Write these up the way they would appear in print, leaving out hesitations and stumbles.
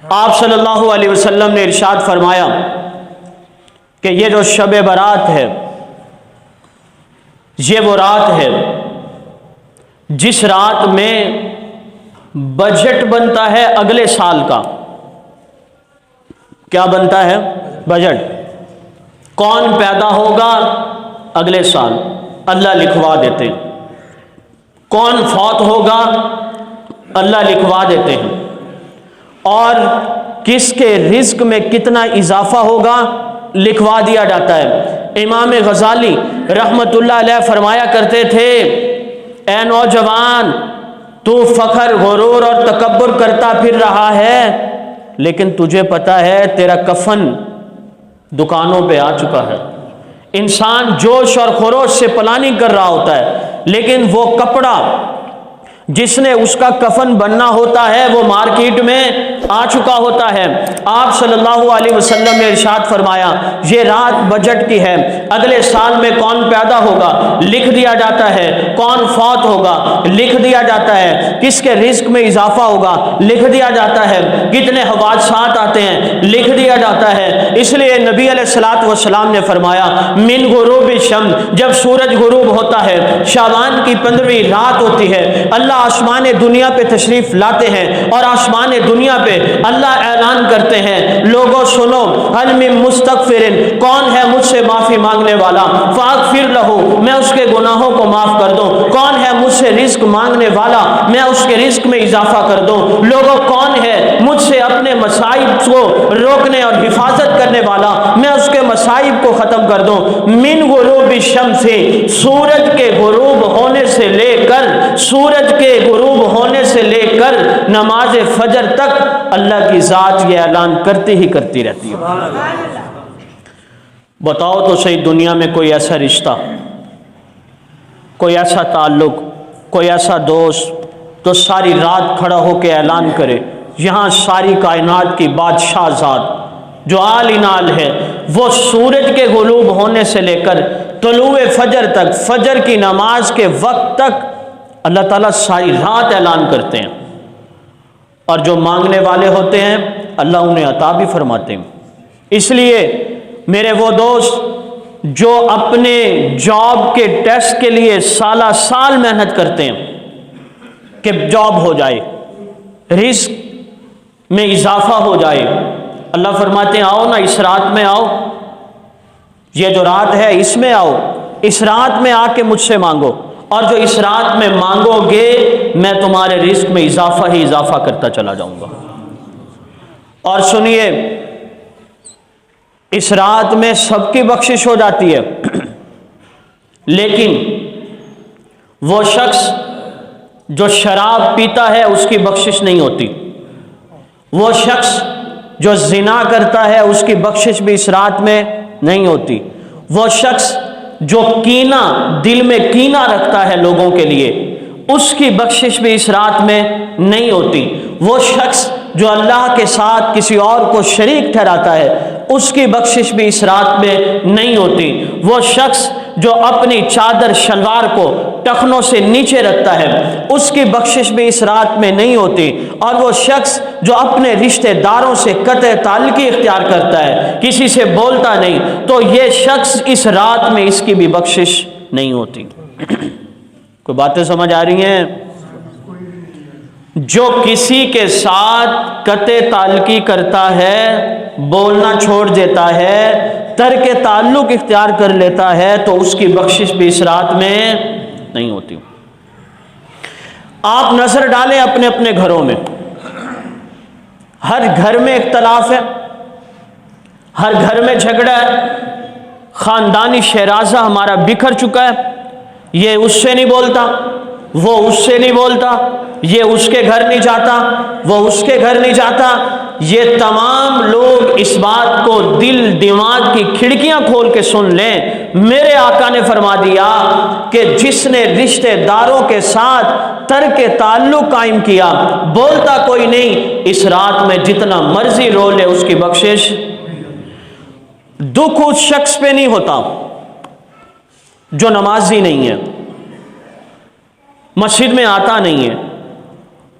آپ صلی اللہ علیہ وسلم نے ارشاد فرمایا کہ یہ جو شب برات ہے، یہ وہ رات ہے جس رات میں بجٹ بنتا ہے اگلے سال کا۔ کیا بنتا ہے؟ بجٹ۔ کون پیدا ہوگا اگلے سال، اللہ لکھوا دیتے ہیں۔ کون فوت ہوگا، اللہ لکھوا دیتے ہیں۔ اور کس کے رزق میں کتنا اضافہ ہوگا، لکھوا دیا جاتا ہے۔ امام غزالی رحمت اللہ علیہ فرمایا کرتے تھے، اے نوجوان، تو فخر، غرور اور تکبر کرتا پھر رہا ہے، لیکن تجھے پتا ہے تیرا کفن دکانوں پہ آ چکا ہے۔ انسان جوش اور خروش سے پلاننگ کر رہا ہوتا ہے، لیکن وہ کپڑا جس نے اس کا کفن بننا ہوتا ہے وہ مارکیٹ میں آ چکا ہوتا ہے۔ آپ صلی اللہ علیہ وسلم نے ارشاد فرمایا، یہ رات بجٹ کی ہے، اگلے سال میں کون پیدا ہوگا لکھ دیا جاتا ہے، کون فوت ہوگا لکھ دیا جاتا ہے، کس کے رزق میں اضافہ ہوگا لکھ دیا جاتا ہے، کتنے حوادثات آتے ہیں لکھ دیا جاتا ہے۔ اس لیے نبی علیہ الصلوۃ والسلام نے فرمایا، من غروب الشمس، جب سورج غروب ہوتا ہے، شعبان کی 15ویں رات ہوتی ہے، اللہ آسمان دنیا پہ تشریف لاتے ہیں اور آسمان دنیا پہ اللہ اعلان کرتے ہیں، لوگوں سنو، هل من مستغفر، کون ہے مجھ سے معافی مانگنے والا، فاغفر لہ، میں اس کے گناہوں کو معاف کر دوں، کون ہے مجھ سے رزق مانگنے والا، میں اس کے رزق میں اضافہ کر دوں، لوگوں کون ہے مجھ سے اپنے مصائب کو روکنے اور حفاظت کرنے والا، میں اس کے مصائب کو ختم کر دوں۔ من غروب الشمس، سورج کے غروب ہونے سے لے کر، سورج کے غروب ہونے سے لے کر نماز فجر تک اللہ کی ذات یہ اعلان کرتی ہی کرتی رہتی ہے۔ بتاؤ تو صحیح، دنیا میں کوئی ایسا رشتہ، کوئی ایسا تعلق، کوئی ایسا دوست تو ساری رات کھڑا ہو کے اعلان کرے، یہاں ساری کائنات کی بادشاہ ذات جو آل انال ہے، وہ سورج کے غروب ہونے سے لے کر طلوع فجر تک، فجر کی نماز کے وقت تک اللہ تعالیٰ ساری رات اعلان کرتے ہیں، اور جو مانگنے والے ہوتے ہیں اللہ انہیں عطا بھی فرماتے ہیں۔ اس لیے میرے وہ دوست جو اپنے جاب کے ٹیسٹ کے لیے سالہ سال محنت کرتے ہیں کہ جاب ہو جائے، رزق میں اضافہ ہو جائے، اللہ فرماتے ہیں آؤ نا، اس رات میں آؤ، یہ جو رات ہے اس میں آؤ، اس رات میں آ کے مجھ سے مانگو، اور جو اس رات میں مانگو گے میں تمہارے رزق میں اضافہ ہی اضافہ کرتا چلا جاؤں گا۔ اور سنیے، اس رات میں سب کی بخشش ہو جاتی ہے، لیکن وہ شخص جو شراب پیتا ہے اس کی بخشش نہیں ہوتی، وہ شخص جو زنا کرتا ہے اس کی بخشش بھی اس رات میں نہیں ہوتی، وہ شخص جو کینہ، دل میں کینہ رکھتا ہے لوگوں کے لیے، اس کی بخشش بھی اس رات میں نہیں ہوتی، وہ شخص جو اللہ کے ساتھ کسی اور کو شریک ٹھہراتا ہے اس کی بخشش بھی اس رات میں نہیں ہوتی، وہ شخص جو اپنی چادر شلوار کو ٹخنوں سے نیچے رکھتا ہے اس کی بخشش بھی اس رات میں نہیں ہوتی، اور وہ شخص جو اپنے رشتہ داروں سے قطع تعلقی اختیار کرتا ہے، کسی سے بولتا نہیں، تو یہ شخص اس رات میں اس کی بھی بخشش نہیں ہوتی۔ کوئی باتیں سمجھ آ رہی ہیں؟ جو کسی کے ساتھ قطع تعلقی کرتا ہے، بولنا چھوڑ دیتا ہے، ترک تعلق اختیار کر لیتا ہے، تو اس کی بخشش بھی اس رات میں نہیں ہوتی۔ آپ نظر ڈالیں اپنے اپنے گھروں میں، ہر گھر میں اختلاف ہے، ہر گھر میں جھگڑا ہے، خاندانی شیرازہ ہمارا بکھر چکا ہے، یہ اس سے نہیں بولتا، وہ اس سے نہیں بولتا، یہ اس کے گھر نہیں جاتا، وہ اس کے گھر نہیں جاتا۔ یہ تمام لوگ اس بات کو دل دماغ کی کھڑکیاں کھول کے سن لیں، میرے آقا نے فرما دیا کہ جس نے رشتہ داروں کے ساتھ ترک تعلق قائم کیا، بولتا کوئی نہیں، اس رات میں جتنا مرضی رو لے اس کی بخشش۔ دکھ اس شخص پہ نہیں ہوتا جو نمازی نہیں ہے، مسجد میں آتا نہیں ہے،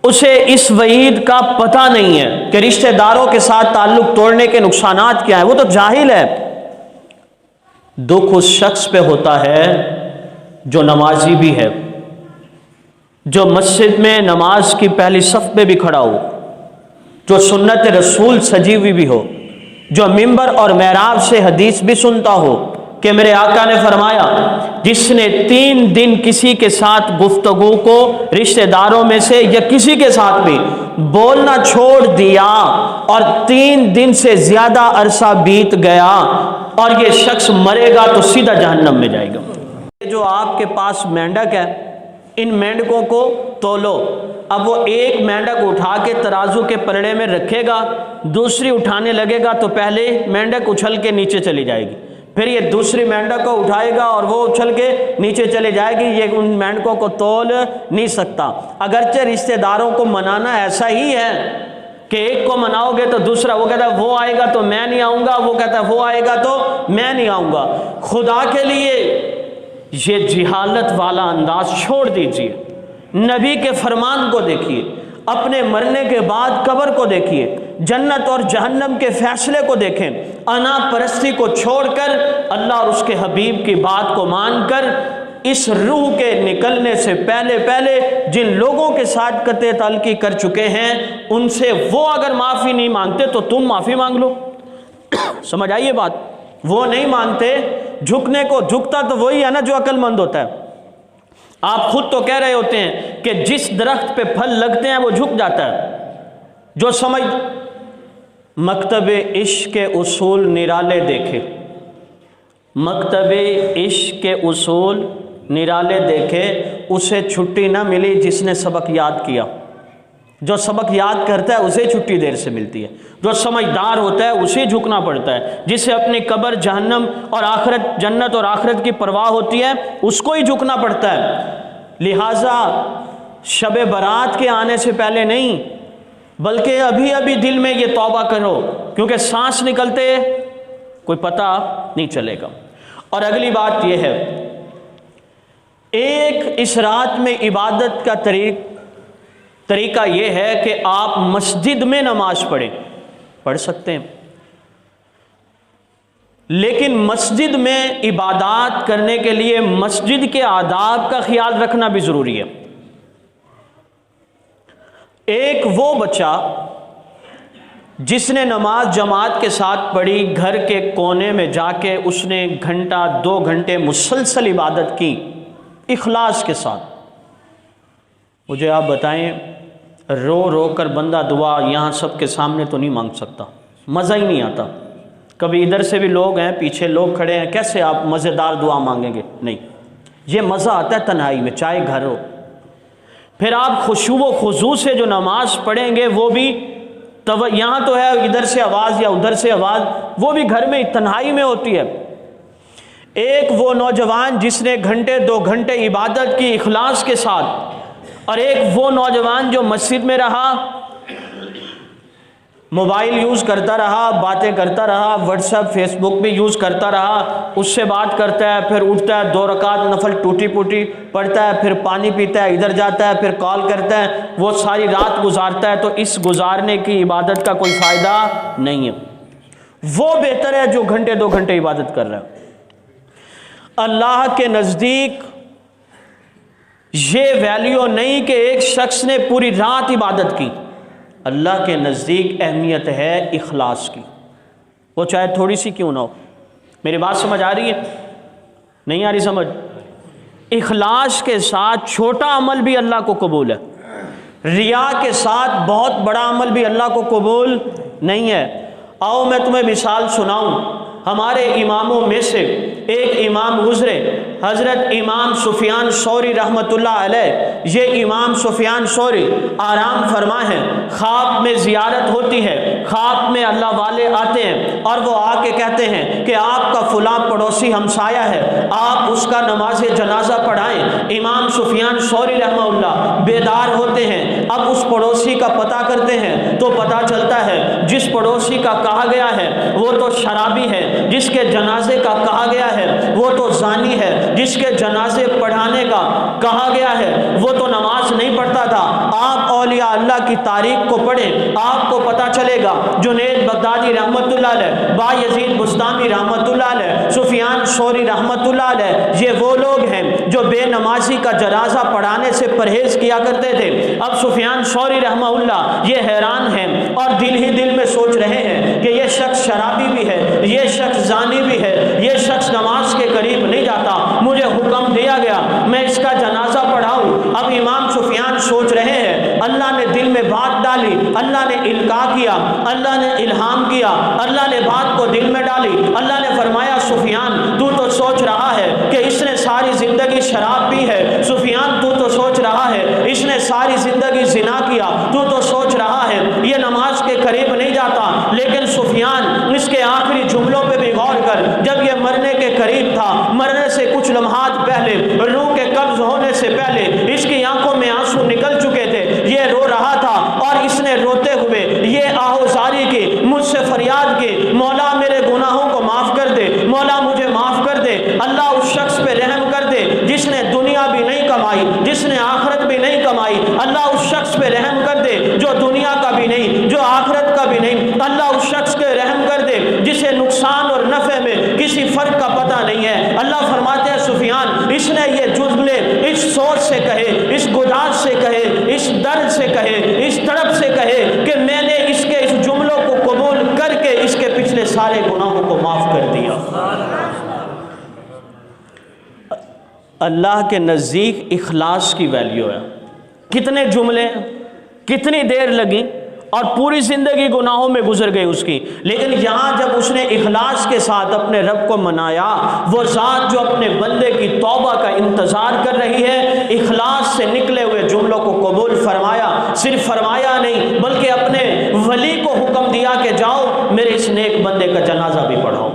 اسے اس وعید کا پتہ نہیں ہے کہ رشتہ داروں کے ساتھ تعلق توڑنے کے نقصانات کیا ہیں، وہ تو جاہل ہے۔ دکھ اس شخص پہ ہوتا ہے جو نمازی بھی ہے، جو مسجد میں نماز کی پہلی صف پہ بھی کھڑا ہو، جو سنت رسول سجی ہوئی بھی ہو، جو ممبر اور محراب سے حدیث بھی سنتا ہو کہ میرے آقا نے فرمایا جس نے 3 دن کسی کے ساتھ گفتگو کو رشتہ داروں میں سے یا کسی کے ساتھ بھی بولنا چھوڑ دیا اور 3 دن سے زیادہ عرصہ بیت گیا اور یہ شخص مرے گا تو سیدھا جہنم میں جائے گا۔ جو آپ کے پاس مینڈک ہے، ان مینڈکوں کو تولو۔ اب وہ ایک مینڈک اٹھا کے ترازو کے پلڑے میں رکھے گا، دوسری اٹھانے لگے گا تو پہلے مینڈک اچھل کے نیچے چلی جائے گی، پھر یہ دوسری مینڈک کو اٹھائے گا اور وہ اچھل کے نیچے چلے جائے گی۔ یہ ان مینڈکوں کو تول نہیں سکتا۔ اگرچہ رشتہ داروں کو منانا ایسا ہی ہے کہ ایک کو مناؤ گے تو دوسرا وہ کہتا ہے وہ آئے گا تو میں نہیں آؤں گا، وہ کہتا ہے وہ آئے گا تو میں نہیں آؤں گا۔ خدا کے لیے یہ جہالت والا انداز چھوڑ دیجئے، نبی کے فرمان کو دیکھیے، اپنے مرنے کے بعد قبر کو دیکھیے، جنت اور جہنم کے فیصلے کو دیکھیں، انا پرستی کو چھوڑ کر اللہ اور اس کے حبیب کی بات کو مان کر اس روح کے نکلنے سے پہلے جن لوگوں کے ساتھ قطع تعلقی کر چکے ہیں ان سے وہ اگر معافی نہیں مانگتے تو تم معافی مانگ لو۔ سمجھ آئیے بات؟ وہ نہیں مانتے، جھکنے کو جھکتا تو وہی ہے نا جو عقل مند ہوتا ہے۔ آپ خود تو کہہ رہے ہوتے ہیں کہ جس درخت پہ پھل لگتے ہیں وہ جھک جاتا ہے۔ جو سمجھ مکتب عشق کے اصول نرالے دیکھے، مکتب عشق کے اصول نرالے دیکھے، اسے چھٹی نہ ملی جس نے سبق یاد کیا۔ جو سبق یاد کرتا ہے اسے چھٹی دیر سے ملتی ہے، جو سمجھدار ہوتا ہے اسے جھکنا پڑتا ہے، جسے اپنی قبر جہنم اور آخرت، جنت اور آخرت کی پرواہ ہوتی ہے اس کو ہی جھکنا پڑتا ہے۔ لہٰذا شب برات کے آنے سے پہلے نہیں بلکہ ابھی دل میں یہ توبہ کرو، کیونکہ سانس نکلتے کوئی پتہ نہیں چلے گا۔ اور اگلی بات یہ ہے، ایک اس رات میں عبادت کا طریقہ یہ ہے کہ آپ مسجد میں نماز پڑھ سکتے ہیں، لیکن مسجد میں عبادات کرنے کے لیے مسجد کے آداب کا خیال رکھنا بھی ضروری ہے۔ ایک وہ بچہ جس نے نماز جماعت کے ساتھ پڑھی، گھر کے کونے میں جا کے اس نے گھنٹہ 2 گھنٹے مسلسل عبادت کی اخلاص کے ساتھ، مجھے آپ بتائیں رو رو کر بندہ دعا یہاں سب کے سامنے تو نہیں مانگ سکتا، مزہ ہی نہیں آتا۔ کبھی ادھر سے بھی لوگ ہیں، پیچھے لوگ کھڑے ہیں، کیسے آپ مزیدار دعا مانگیں گے؟ نہیں، یہ مزہ آتا ہے تنہائی میں، چاہے گھر ہو۔ پھر آپ خشوع و خضوع سے جو نماز پڑھیں گے وہ بھی یہاں تو ہے ادھر سے آواز یا ادھر سے آواز، وہ بھی گھر میں تنہائی میں ہوتی ہے۔ ایک وہ نوجوان جس نے گھنٹے 2 گھنٹے عبادت کی اخلاص کے ساتھ، اور ایک وہ نوجوان جو مسجد میں رہا، موبائل یوز کرتا رہا، باتیں کرتا رہا، واٹس ایپ فیس بک بھی یوز کرتا رہا، اس سے بات کرتا ہے، پھر اٹھتا ہے 2 رکعت نفل ٹوٹی پوٹی پڑھتا ہے، پھر پانی پیتا ہے، ادھر جاتا ہے، پھر کال کرتا ہے، وہ ساری رات گزارتا ہے، تو اس گزارنے کی عبادت کا کوئی فائدہ نہیں ہے۔ وہ بہتر ہے جو گھنٹے 2 گھنٹے عبادت کر رہا ہے۔ اللہ کے نزدیک یہ ویلیو نہیں کہ ایک شخص نے پوری رات عبادت کی، اللہ کے نزدیک اہمیت ہے اخلاص کی، وہ چاہے تھوڑی سی کیوں نہ ہو۔ میری بات سمجھ آ رہی ہے؟ نہیں آ رہی سمجھ؟ اخلاص کے ساتھ چھوٹا عمل بھی اللہ کو قبول ہے، ریا کے ساتھ بہت بڑا عمل بھی اللہ کو قبول نہیں ہے۔ آؤ میں تمہیں مثال سناؤں، ہمارے اماموں میں سے ایک امام گزرے، حضرت امام سفیان ثوری رحمۃ اللہ علیہ۔ یہ امام سفیان ثوری آرام فرما ہے، خواب میں زیارت ہوتی ہے، خواب میں اللہ والے آتے ہیں اور وہ آ کے کہتے ہیں کہ آپ کا فلاں پڑوسی ہمسایہ ہے، آپ اس کا نماز جنازہ پڑھائیں۔ امام سفیان ثوری رحمہ اللہ بیدار ہوتے ہیں، اب اس پڑوسی کا پتہ کرتے ہیں تو پتہ چلتا ہے جس پڑوسی کا کہا گیا ہے وہ تو شرابی ہے، جس کے جنازے کا کہا گیا ہے وہ تو زانی ہے، جس کے جنازے پڑھانے کا کہا گیا ہے وہ تو نماز نہیں پڑھتا تھا۔ آپ اولیاء اللہ کی تاریخ کو پڑھیں آپ کو پتہ چلے گا جنید بغدادی رحمۃ اللہ علیہ، بایزید بستامی رحمۃ اللہ علیہ، سفیان ثوری رحمۃ اللہ علیہ، یہ وہ لوگ ہیں جو بے نمازی کا جنازہ پڑھانے سے پرہیز کیا کرتے تھے۔ اب سفیان ثوری رحمہ اللہ یہ حیران ہیں اور دل ہی دل میں سوچ رہے ہیں کہ یہ شخص شرابی بھی ہے، یہ شخص زانی بھی ہے، یہ شخص نماز کے قریب نہیں جاتا، مجھے حکم دیا گیا میں اس کا جنازہ پڑھاؤں۔ اب امام سفیان سوچ رہے ہیں، اللہ نے دل میں بات ڈالی، اللہ نے القاء کیا، اللہ نے الہام کیا، اللہ نے بات کو دل میں ڈالی۔ اللہ نے فرمایا سفیان تو سوچ رہا ہے کہ اس نے ساری زندگی شراب پی ہے، سفیان تو سوچ رہا ہے اس نے ساری زندگی زنا کیا، تو سوچ رہا ہے یہ نماز کے قریب نہیں جاتا، لیکن سفیان اس کے آخری جملوں پہ بھی غور کر، جب یہ مرنے کے قریب تھا، مرنے سے کچھ لمحات پہلے، روح کے قبض ہونے سے پہلے اس کی آنکھوں میں آنسو نکل چکے تھے، یہ رو رہا تھا اور اس نے روتے ہوئے یہ آہوزاری کی، مجھ سے فریاد کی، مولا میرے گناہوں کو معاف کر دے، مولا مجھے معاف کر دے، اللہ اس شخص پہ رحم کر دے جس نے دنیا بھی نہیں کمائی، جس نے آخرت بھی نہیں کمائی، اللہ اس شخص پہ رحم کر دے جو دنیا کا بھی نہیں، جو آخرت کا بھی نہیں، اللہ اس شخص کے رحم کر دے جسے نقصان اور نفع میں کسی فرق کا پتہ نہیں ہے۔ اللہ فرماتے ہیں سفیان اس نے یہ جملے اس سوچ سے کہے، اس گداز سے کہے، اس درد سے کہے، اس تڑپ سے کہے کہ میں نے اس کے اس جملوں کو قبول کر کے اس کے پچھلے سارے گناہوں کو معاف کر دیا۔ اللہ کے نزدیک اخلاص کی ویلیو ہے۔ کتنے جملے، کتنی دیر لگی اور پوری زندگی گناہوں میں گزر گئی اس کی، لیکن یہاں جب اس نے اخلاص کے ساتھ اپنے رب کو منایا، وہ ذات جو اپنے بندے کی توبہ کا انتظار کر رہی ہے، اخلاص سے نکلے ہوئے جملوں کو قبول فرمایا۔ صرف فرمایا نہیں بلکہ اپنے ولی کو حکم دیا کہ جاؤ میرے اس نیک بندے کا جنازہ بھی پڑھاؤ۔